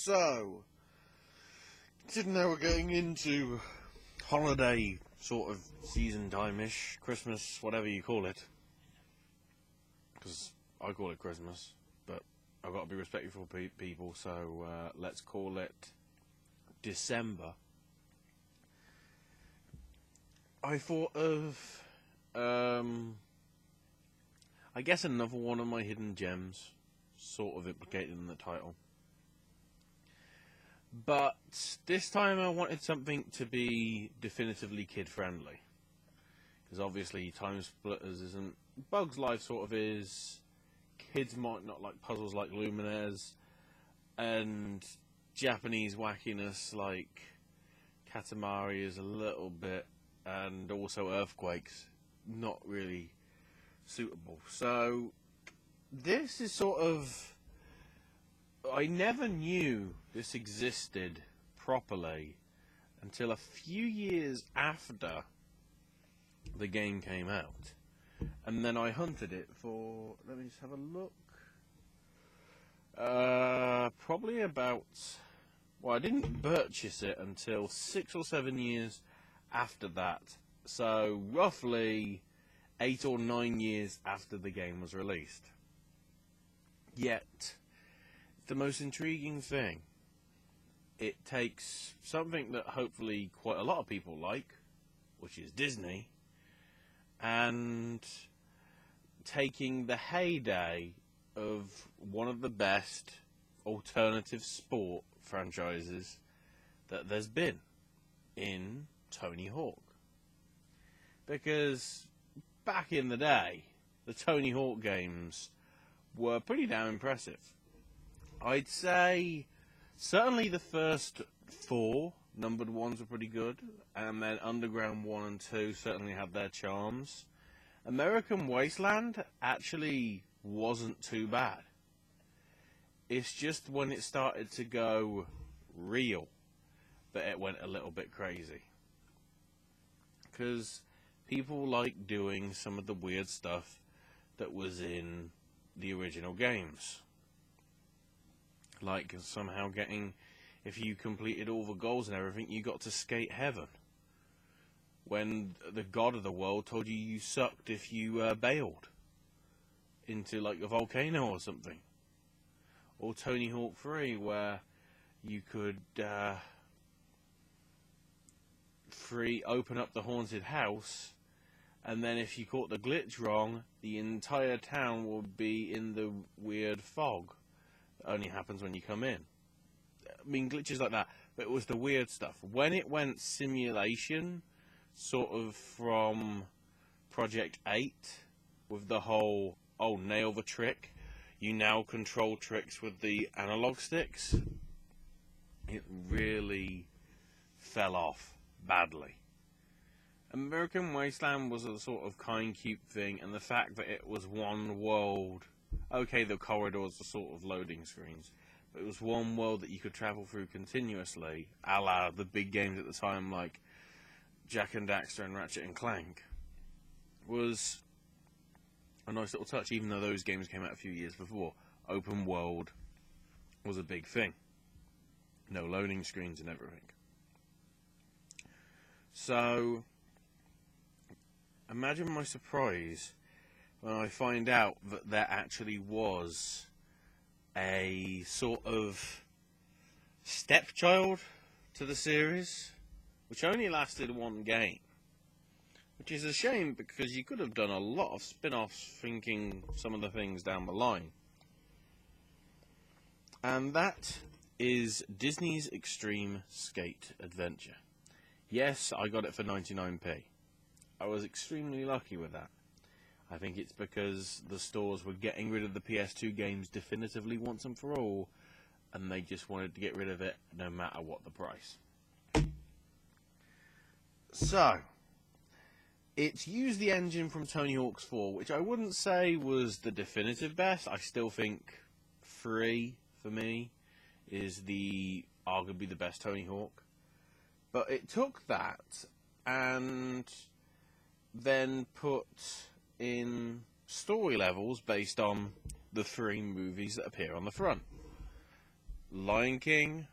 So, considering now we're getting into holiday sort of season time-ish, Christmas, whatever you call it, because I call it Christmas, but I've got to be respectful for people, so let's call it December. I thought of, I guess another one of my hidden gems, sort of implicated in the title. But this time I wanted something to be definitively kid-friendly. Because obviously Time Splitters isn't. Bug's Life sort of is. Kids might not like puzzles like Lumines. And Japanese wackiness like Katamari is a little bit. And also Earthquakes. Not really suitable. So this is sort of. I never knew this existed properly until a few years after the game came out. And then I hunted it for, let me just have a look. Probably about, well, I didn't purchase it until 6 or 7 years after that. So roughly 8 or 9 years after the game was released. Yet, the most intriguing thing, it takes something that hopefully quite a lot of people like, which is Disney, and taking the heyday of one of the best alternative sport franchises that there's been in Tony Hawk. Because back in the day, the Tony Hawk games were pretty damn impressive. I'd say certainly the first 4 numbered ones were pretty good, and then Underground 1 and 2 certainly had their charms. American Wasteland actually wasn't too bad. It's just when it started to go real that it went a little bit crazy. Because people like doing some of the weird stuff that was in the original games. Like somehow getting, if you completed all the goals and everything, you got to skate heaven. When the god of the world told you you sucked if you bailed into like a volcano or something. Or Tony Hawk 3, where you could open up the haunted house, and then if you caught the glitch wrong, the entire town would be in the weird fog. Only happens when you come in. I mean, glitches like that, but it was the weird stuff. When it went simulation, sort of from Project 8, with the whole, oh, nail the trick, you now control tricks with the analog sticks, it really fell off badly. American Wasteland was a sort of kind, cute thing, and the fact that it was one world. Okay, the corridors were sort of loading screens, but it was one world that you could travel through continuously, a la the big games at the time like Jak and Daxter and Ratchet and Clank, was a nice little touch, even though those games came out a few years before. Open world was a big thing. No loading screens and everything. So, imagine my surprise when I find out that there actually was a sort of stepchild to the series, which only lasted 1 game. Which is a shame, because you could have done a lot of spin-offs thinking some of the things down the line. And that is Disney's Extreme Skate Adventure. Yes, I got it for 99p. I was extremely lucky with that. I think it's because the stores were getting rid of the PS2 games definitively once and for all, and they just wanted to get rid of it no matter what the price. So, it's used the engine from Tony Hawk's 4, which I wouldn't say was the definitive best. I still think 3, for me, is arguably the best Tony Hawk. But it took that and then put in story levels based on the 3 movies that appear on the front. Lion King,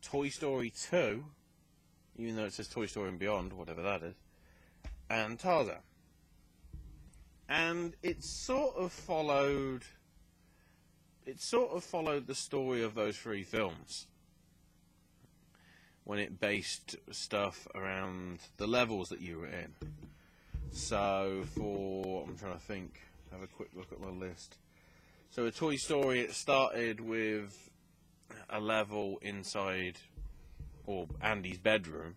Toy Story 2, even though it says Toy Story and Beyond, whatever that is, and Tarzan. And it sort of followed the story of those three films when it based stuff around the levels that you were in. So I'm trying to think, have a quick look at my list. So with Toy Story, it started with a level inside Andy's bedroom,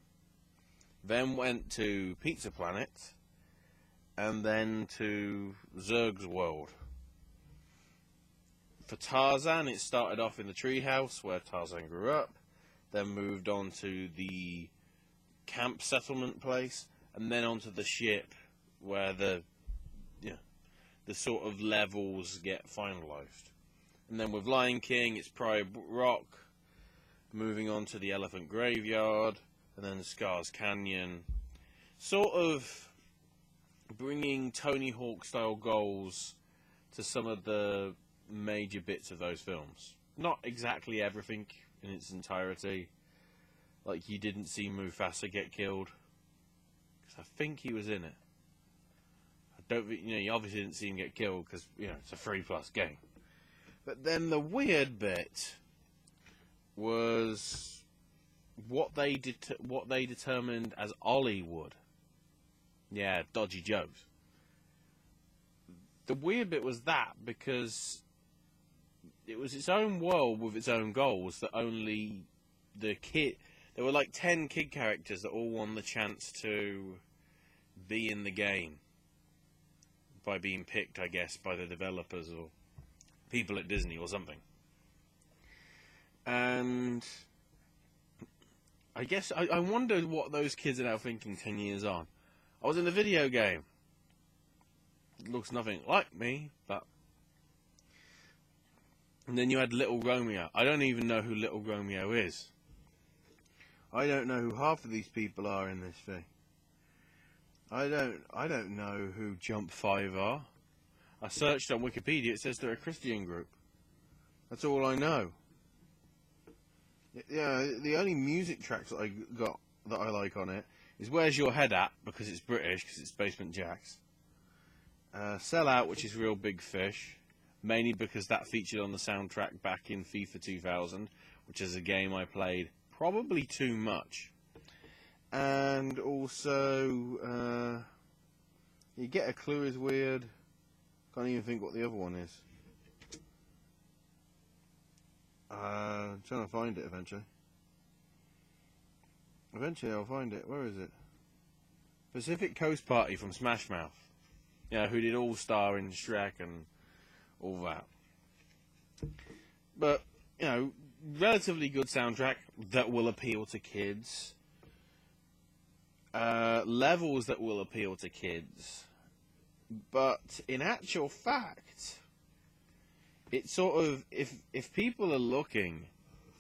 then went to Pizza Planet, and then to Zurg's world. For Tarzan, it started off in the treehouse where Tarzan grew up, then moved on to the camp settlement place, and then onto the ship where the sort of levels get finalised. And then with Lion King, it's Pride Rock, moving on to the Elephant Graveyard, and then Scar's Canyon. Sort of bringing Tony Hawk style goals to some of the major bits of those films. Not exactly everything in its entirety. Like, you didn't see Mufasa get killed, because I think he was in it. You obviously didn't see him get killed because, it's a 3+ game. But then the weird bit was what they determined as Ollywood. Yeah, Dodgy Joe's. The weird bit was that because it was its own world with its own goals that only there were like 10 kid characters that all won the chance to be in the game by being picked, I guess, by the developers or people at Disney or something. And I guess I wondered what those kids are now thinking 10 years on. I was in a video game. It looks nothing like me, but... And then you had Little Romeo. I don't even know who Little Romeo is. I don't know who half of these people are in this thing. I don't know who Jump 5 are. I searched on Wikipedia, it says they're a Christian group. That's all I know. Yeah, the only music tracks that I like on it is Where's Your Head At, because it's British, because it's Basement Jaxx. Sell Out, which is Real Big Fish, mainly because that featured on the soundtrack back in FIFA 2000, which is a game I played probably too much. And also, You Get a Clue is weird. Can't even think what the other one is. Trying to find it eventually. Eventually I'll find it. Where is it? Pacific Coast Party from Smash Mouth. Who did All Star in Shrek and all that. But, relatively good soundtrack that will appeal to kids. Levels that will appeal to kids. But in actual fact, it's sort of, if people are looking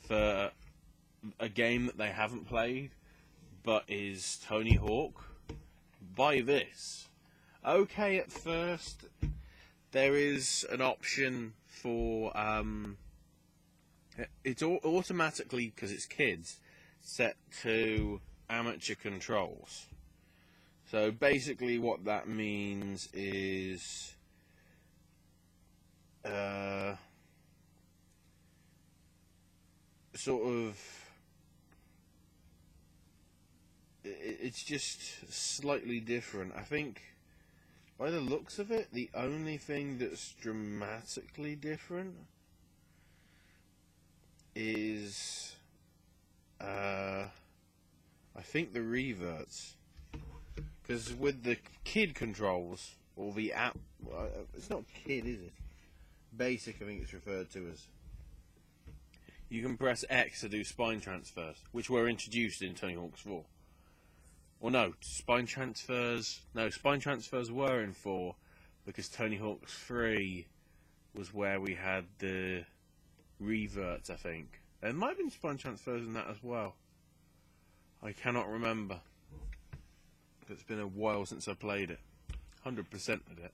for a game that they haven't played, but is Tony Hawk, buy this. Okay, at first, there is an option for, it's automatically, because it's kids, set to amateur controls. So basically what that means is sort of it's just slightly different. I think by the looks of it, the only thing that's dramatically different is I think the reverts. Because with the kid controls, or the app, it's not kid, is it? Basic, I think it's referred to as. You can press X to do spine transfers, which were introduced in Tony Hawk's 4. Or no, spine transfers were in 4, because Tony Hawk's 3 was where we had the reverts, I think. There might have been spine transfers in that as well. I cannot remember. It's been a while since I played it. 100% of it.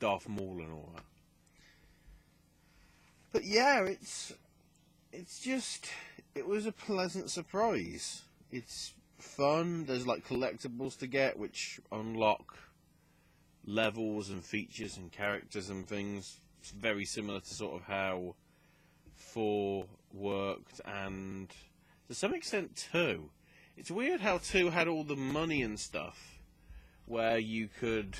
Darth Maul and all that. But yeah, it's it was a pleasant surprise. It's fun. There's like collectibles to get, which unlock levels and features and characters and things. It's very similar to sort of how 4 worked, and to some extent 2. It's weird how 2 had all the money and stuff, where you could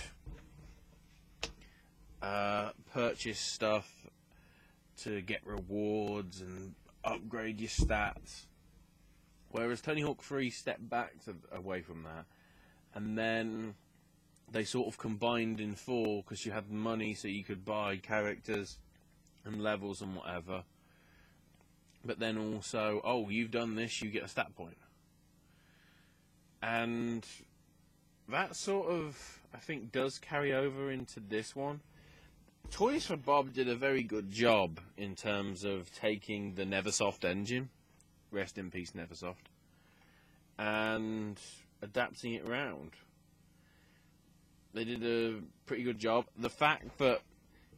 purchase stuff to get rewards and upgrade your stats. Whereas Tony Hawk 3 stepped back away from that, and then they sort of combined in 4 because you had money, so you could buy characters and levels and whatever. But then also, oh, you've done this, you get a stat point. And that sort of, I think, does carry over into this one. Toys for Bob did a very good job in terms of taking the Neversoft engine, rest in peace Neversoft, and adapting it around. They did a pretty good job. The fact that,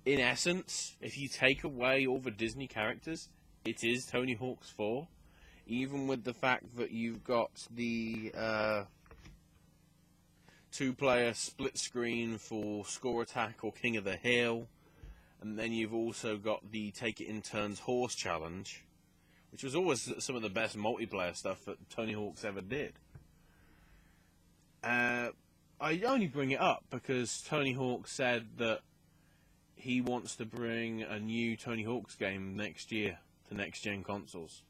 in essence, if you take away all the Disney characters, it is Tony Hawk's 4, even with the fact that you've got the 2-player split screen for Score Attack or King of the Hill, and then you've also got the Take It in Turns Horse Challenge, which was always some of the best multiplayer stuff that Tony Hawk's ever did. I only bring it up because Tony Hawk said that he wants to bring a new Tony Hawk's game next year to next-gen consoles.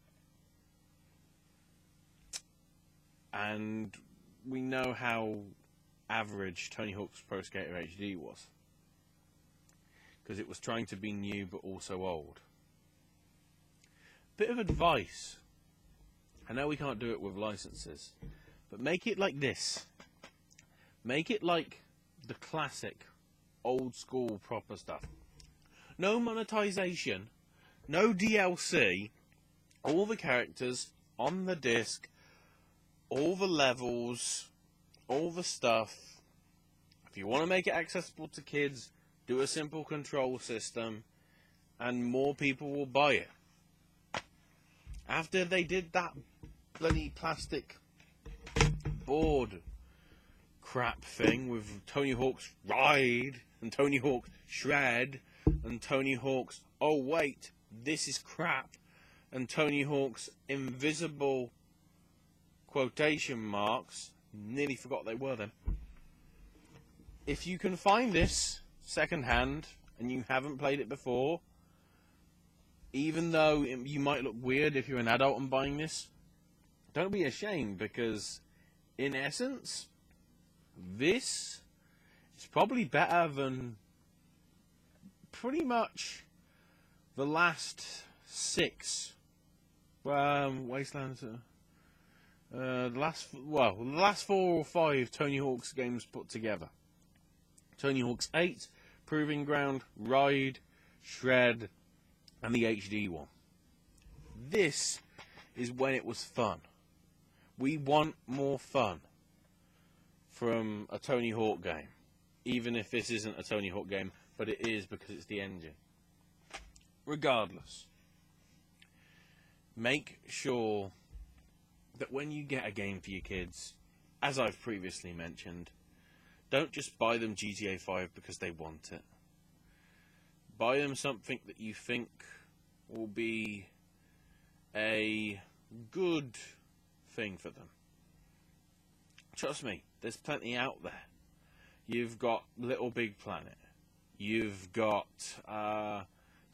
And we know how average Tony Hawk's Pro Skater HD was, because it was trying to be new but also old. Bit of advice. I know we can't do it with licenses, but make it like this. Make it like the classic, old school proper stuff. No monetization, no DLC, all the characters on the disc, all the levels, all the stuff. If you want to make it accessible to kids, do a simple control system, and more people will buy it. After they did that bloody plastic board crap thing with Tony Hawk's Ride and Tony Hawk's Shred and Tony Hawk's Oh wait, this is crap and Tony Hawk's Invisible quotation marks, nearly forgot they were then. If you can find this second hand and you haven't played it before, even though you might look weird if you're an adult and buying this, don't be ashamed, because in essence, this is probably better than pretty much the last 6 Wastelands. The last 4 or 5 Tony Hawk's games put together. Tony Hawk's 8, Proving Ground, Ride, Shred, and the HD one. This is when it was fun. We want more fun from a Tony Hawk game, even if this isn't a Tony Hawk game, but it is because it's the engine. Regardless, make sure that when you get a game for your kids, as I've previously mentioned, don't just buy them GTA 5 because they want it. Buy them something that you think will be a good thing for them. Trust me, there's plenty out there. You've got Little Big Planet. You've got, to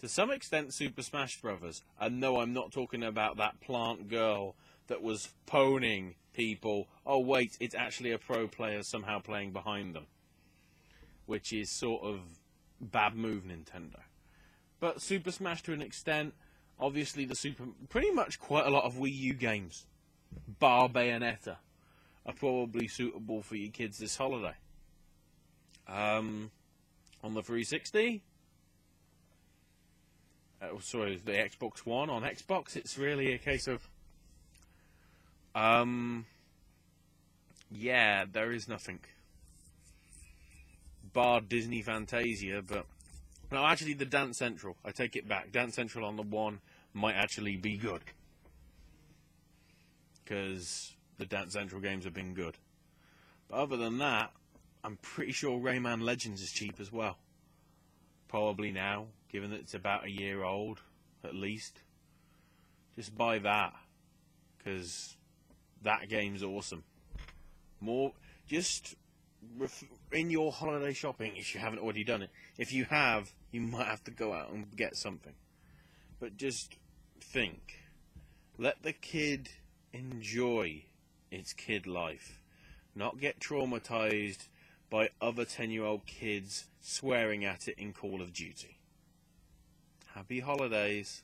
some extent, Super Smash Brothers. And no, I'm not talking about that plant girl that was poning people. Oh wait, it's actually a pro player somehow playing behind them, which is sort of bad move, Nintendo. But Super Smash to an extent, obviously pretty much quite a lot of Wii U games, bar Bayonetta, are probably suitable for your kids this holiday. On the 360, sorry, the Xbox One, on Xbox, it's really a case of, yeah, there is nothing. Bar Disney Fantasia, but no, actually the Dance Central. I take it back. Dance Central on the One might actually be good. Because the Dance Central games have been good. But other than that, I'm pretty sure Rayman Legends is cheap as well. Probably now, given that it's about a year old, at least. Just buy that. Because that game's awesome. Just in your holiday shopping, if you haven't already done it. If you have, you might have to go out and get something. But just think. Let the kid enjoy its kid life. Not get traumatized by other 10-year-old kids swearing at it in Call of Duty. Happy holidays.